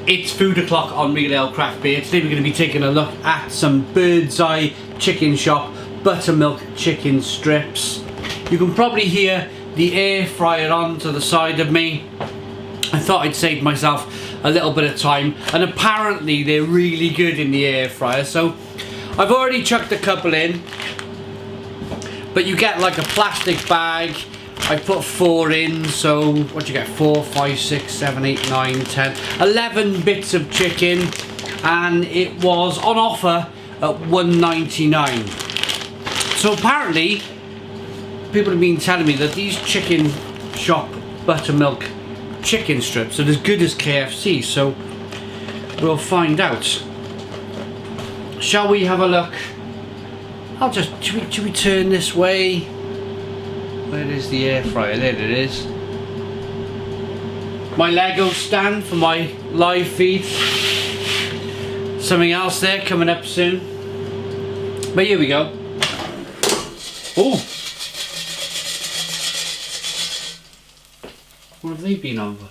It's food o'clock on Real Ale Craft Beer. Today we're going to be taking a look at some Bird's Eye Chicken Shop Buttermilk chicken strips. You can probably hear the air fryer on to the side of me. I thought I'd save myself a little bit of time, and apparently they're really good in the air fryer. So I've already chucked a couple in, but you get like a plastic bag. I put 4 in, so what do you get? 4, 5, 6, 7, 8, 9, 10, 11 bits of chicken, and it was on offer at $1.99. So apparently people have been telling me that these chicken shop Buttermilk chicken strips are as good as KFC, so we'll find out. Shall we have a look? Should we turn this way? Where is the air fryer? There it is. My Lego stand for my live feed. Something else there coming up soon. But here we go. Oh! What have they been on for?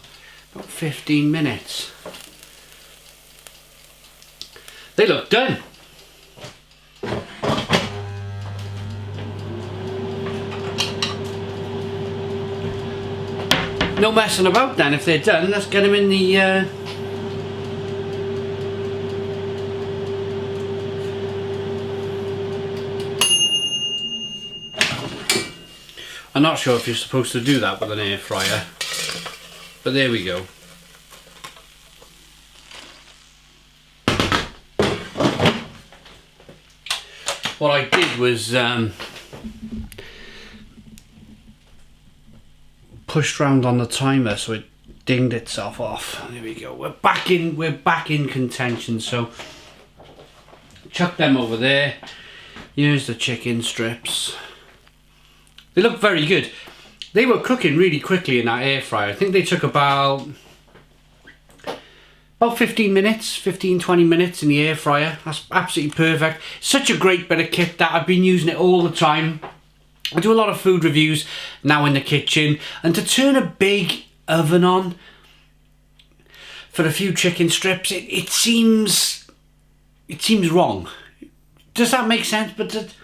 About 15 minutes. They look done. No messing about then. If they're done, let's get them in the I'm not sure if you're supposed to do that with an air fryer, but there we go. What I did was pushed round on the timer so it dinged itself off. There we go. We're back in contention. So chuck them over there. Here's the chicken strips. They look very good. They were cooking really quickly in that air fryer. I think they took about 15 minutes, 15-20 minutes in the air fryer. That's absolutely perfect. Such a great bit of kit that I've been using it all the time. I do a lot of food reviews now in the kitchen, and to turn a big oven on for a few chicken strips, it seems wrong. Does that make sense? But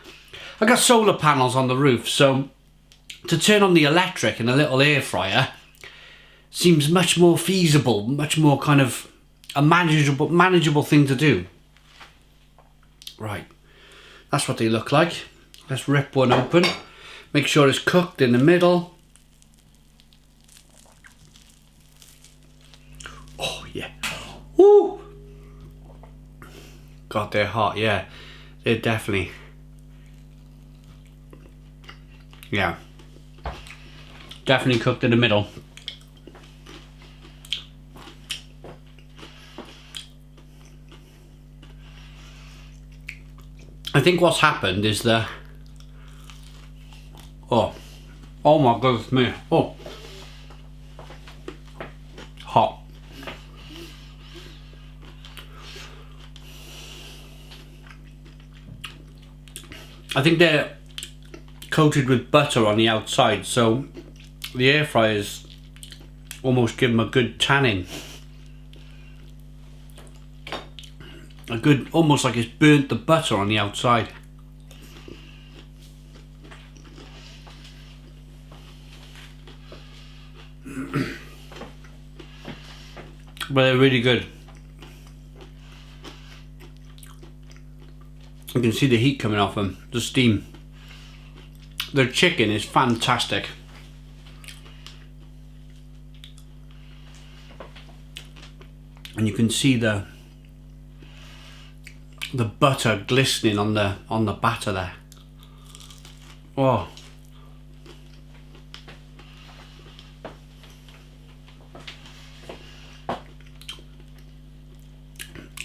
I got solar panels on the roof, so to turn on the electric in a little air fryer seems much more feasible, much more kind of a manageable thing to do. Right, that's what they look like. Let's rip one open. Make sure it's cooked in the middle. Oh yeah. Woo! God, they're hot, yeah. They're definitely. Yeah. Definitely cooked in the middle. I think what's happened is the oh my goodness me. Oh, hot. I think they're coated with butter on the outside, so the air fryers almost give them a good tanning. Almost like it's burnt the butter on the outside. But they're really good. You can see the heat coming off them, the steam. Their chicken is fantastic. And you can see the butter glistening on the batter there. Oh.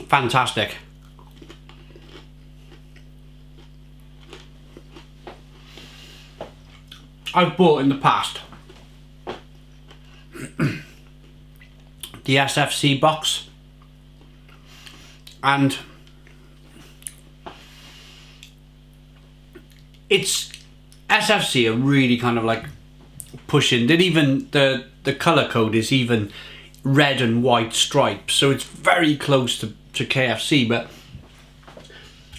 Fantastic. I've bought in the past the SFC box, and it's SFC are really kind of like pushing. That even the color code is even red and white stripes, so it's very close to KFC. But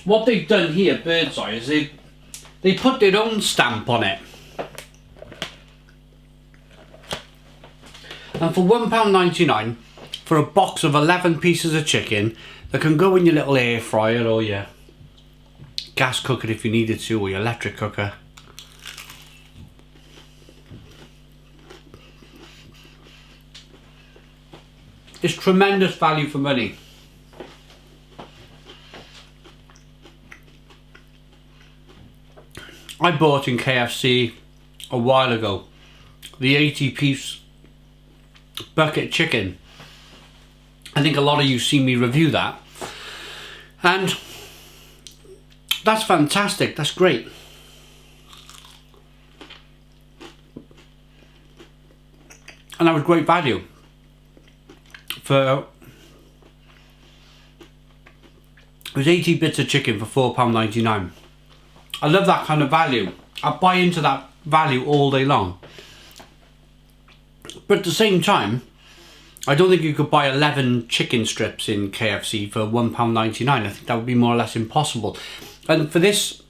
what they've done here, Bird's Eye, is they put their own stamp on it. And for £1.99 for a box of 11 pieces of chicken that can go in your little air fryer or your gas cooker if you needed to, or your electric cooker. It's tremendous value for money. I bought in KFC a while ago the 80-piece bucket chicken. I think a lot of you seen me review that, and that's fantastic. That's great. And that was great value for, it was 80 bits of chicken for £4.99. I love that kind of value. I buy into that value all day long. But at the same time, I don't think you could buy 11 chicken strips in KFC for £1.99. I think that would be more or less impossible. And for this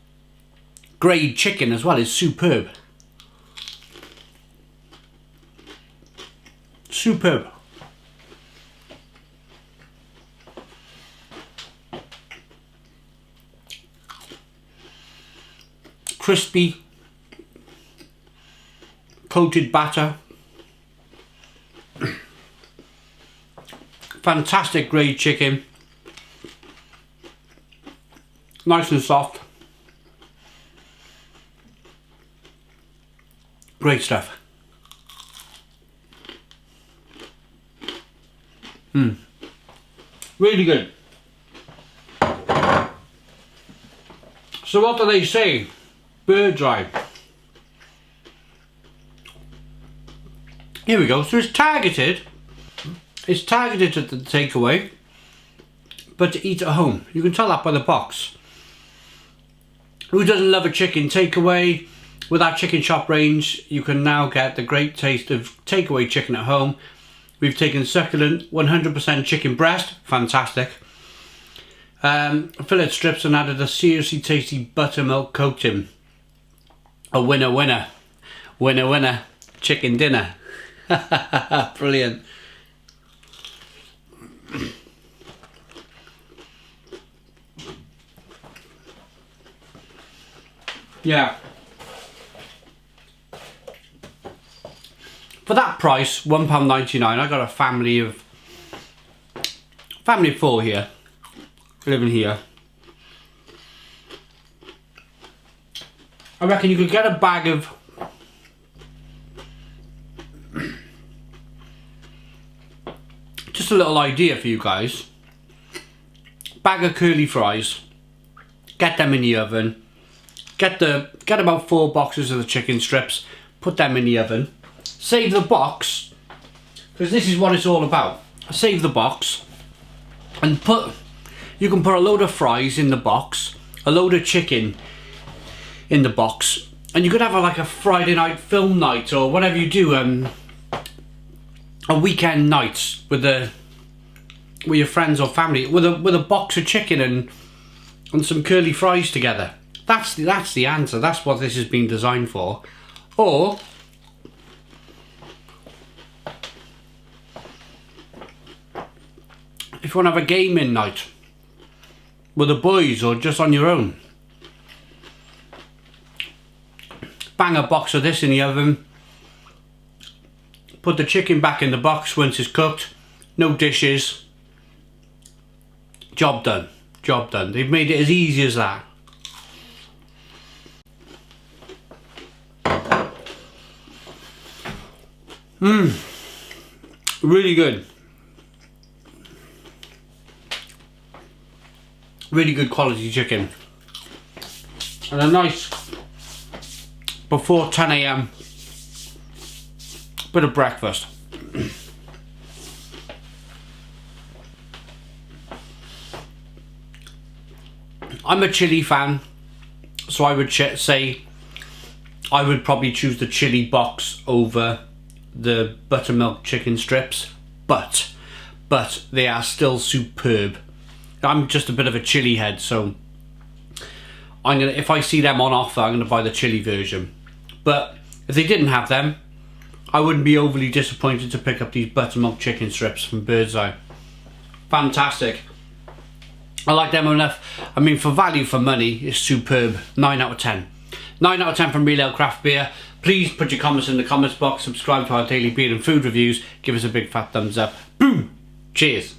grade chicken as well, is superb. Superb. Crispy, coated batter. Fantastic grade chicken. Nice and soft. Great stuff. Really good. So what do they say? Bird's Eye. Here we go. So it's targeted at the takeaway, but to eat at home. You can tell that by the box. Who doesn't love a chicken takeaway? With our chicken shop range, you can now get the great taste of takeaway chicken at home. We've taken succulent 100% chicken breast, fantastic. Fillet strips and added a seriously tasty buttermilk coating. A winner, winner, winner, winner, chicken dinner. Brilliant. Yeah. For that price, £1.99, I got a family of 4 here, living here. I reckon you could get a bag of just a little idea for you guys. Bag of curly fries, get them in the oven, get about 4 boxes of the chicken strips, put them in the oven, save the box, because this is what it's all about. Save the box and you can put a load of fries in the box, a load of chicken in the box, and you could have like a Friday night film night or whatever you do, a weekend night with your friends or family with a box of chicken and some curly fries together. That's the answer. That's what this has been designed for. Or if you want to have a gaming night with the boys or just on your own, bang a box of this in the oven, put the chicken back in the box once it's cooked, no dishes, job done, job done. They've made it as easy as that. Really good. Really good quality chicken. And a nice, before 10 AM, bit of breakfast. I'm a chili fan, so I would say I would probably choose the chili box over the buttermilk chicken strips. but they are still superb. I'm just a bit of a chili head, so if I see them on offer, I'm gonna buy the chili version. But if they didn't have them, I wouldn't be overly disappointed to pick up these buttermilk chicken strips from Bird's Eye. Fantastic. I like them enough. I mean, for value for money, it's superb. 9 out of 10. 9 out of 10 from Real Ale Craft Beer. Please put your comments in the comments box. Subscribe to our daily beer and food reviews. Give us a big fat thumbs up. Boom. Cheers.